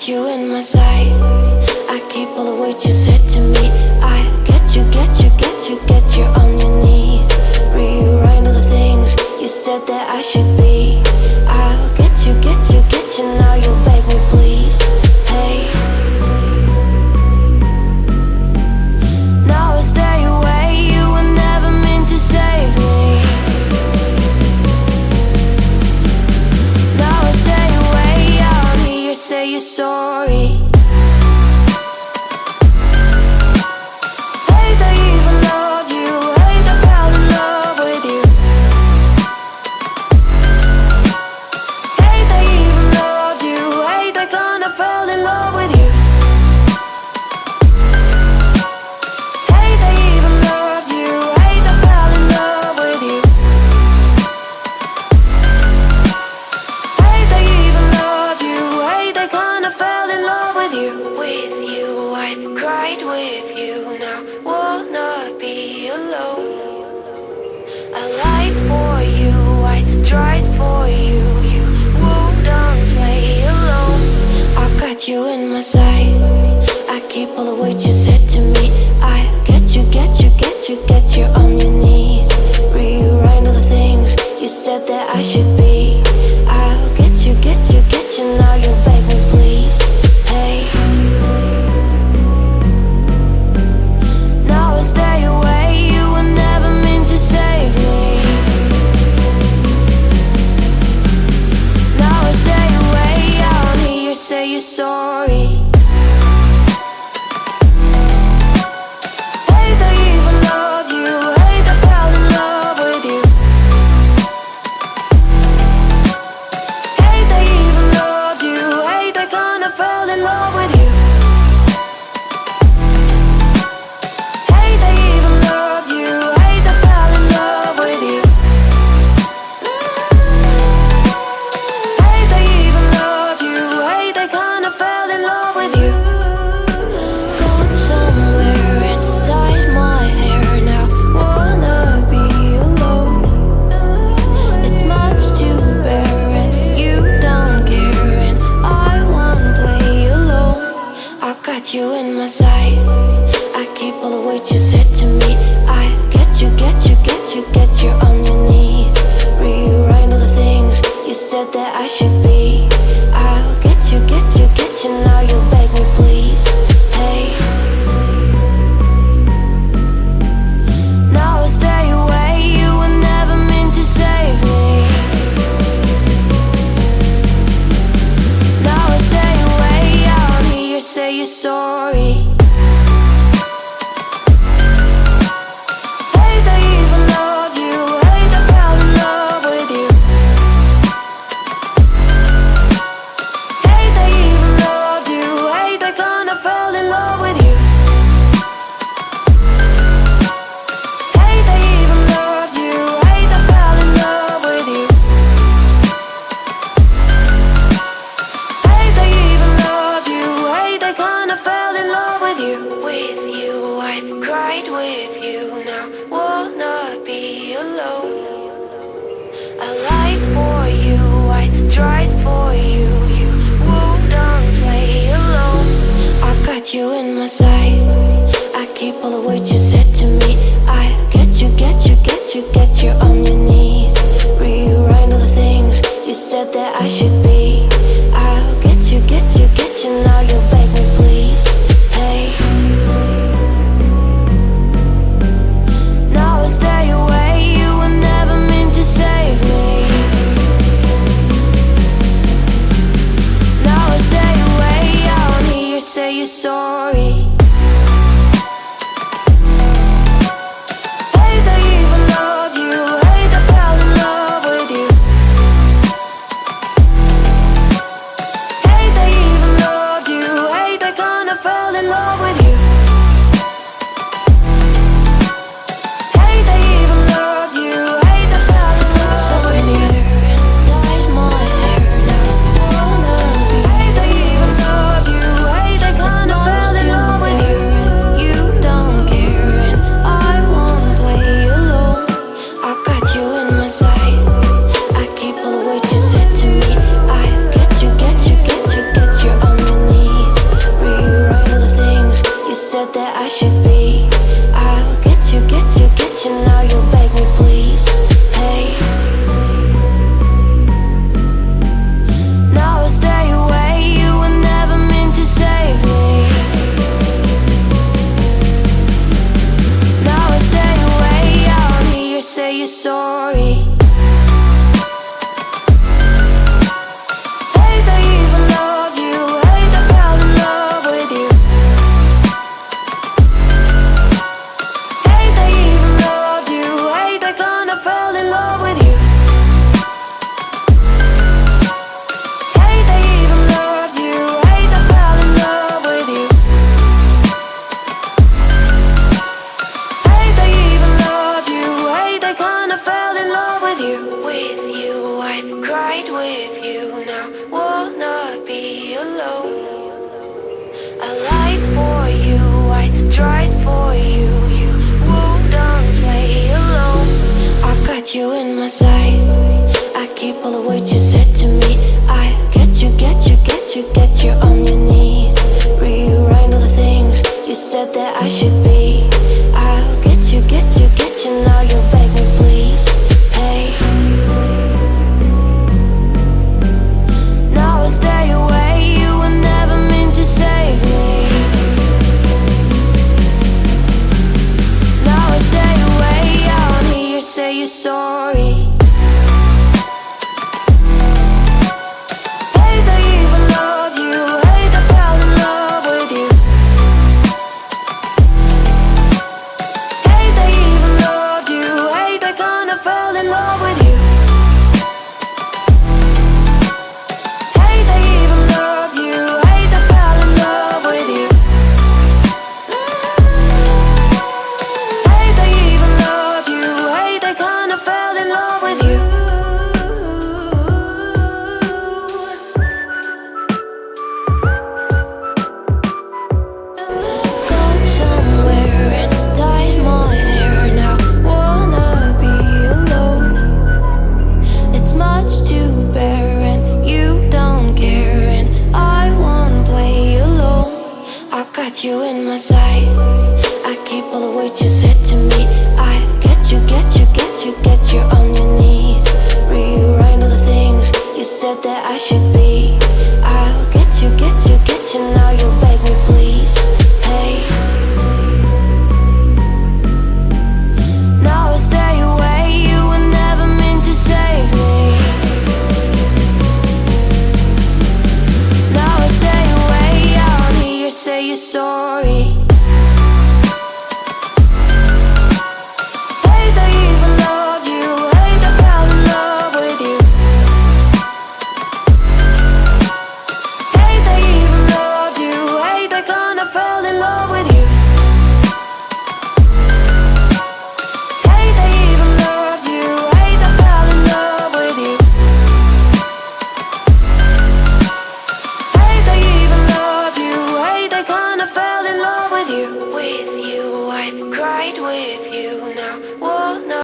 got you in my sight. I keep all the words you said to me. I get you, get you, get you, get you on your knees. Rewrite all the things you said that I should be. I'll get you, get you, get you. Now you'll beg me please. Hey, now I stay away. You were never meant to save me. Now I stay away. I'll hear you say you're sorry. You in my sight. I keep all the words you said to me. I get you, get you, get you, get you on your knees. Rewrite all the things you said that I should be. I'll get you, get you, get you. Now you'll beg me please. Hey, now I stay away. You were never meant to save me. Now I stay away. I'll hear you say you're sorry. You in my sight. I keep all the words you said to me. I get you, get you, get you, get you on your knees. Rewrite all the things you said that I should be. I'll get you, get you, get you. Now you'll beg me please. Hey, now I stay away. You were never meant to save me. Now I stay away. I'll hear you say you're sorry. You in my sight. I keep all the words you said to me. I get you, get you, get you, get you on your knees. Rewrite all the things you said that I should be. I'll get you, get you, get you. Now you'll beg me please. Hey, now I stay away. You were never meant to save me. Now I stay away. I'll hear you say you're sorry. Fell alone. I lied for you, I tried for you. You wouldn't play alone. I got you in my sight. I keep all the words you said to me. I get you, get you, get you, get you on your knees. Rewrite all the things you said that I should be. I'll get you, get you, get you. Now you beg me please. Hey, now I stay away. You were never meant to save me. Now I stay away. I wanna hear you say you're sorry. Hate I even love you. Hate I fell in love with you. Hate I even loved you. Hate I kinda fell in love with you. Hate I even loved you. Hate I fell in love with you. Hate I even loved you. Hate I kinda fell in love with you. Gone somewhere and dyed my hair. Now wanna be alone. It's much to bear and you don't care, and I won't play alone. I got you in my sight. I keep all the words you said to me. I get you, get you, get you, get you on your knees.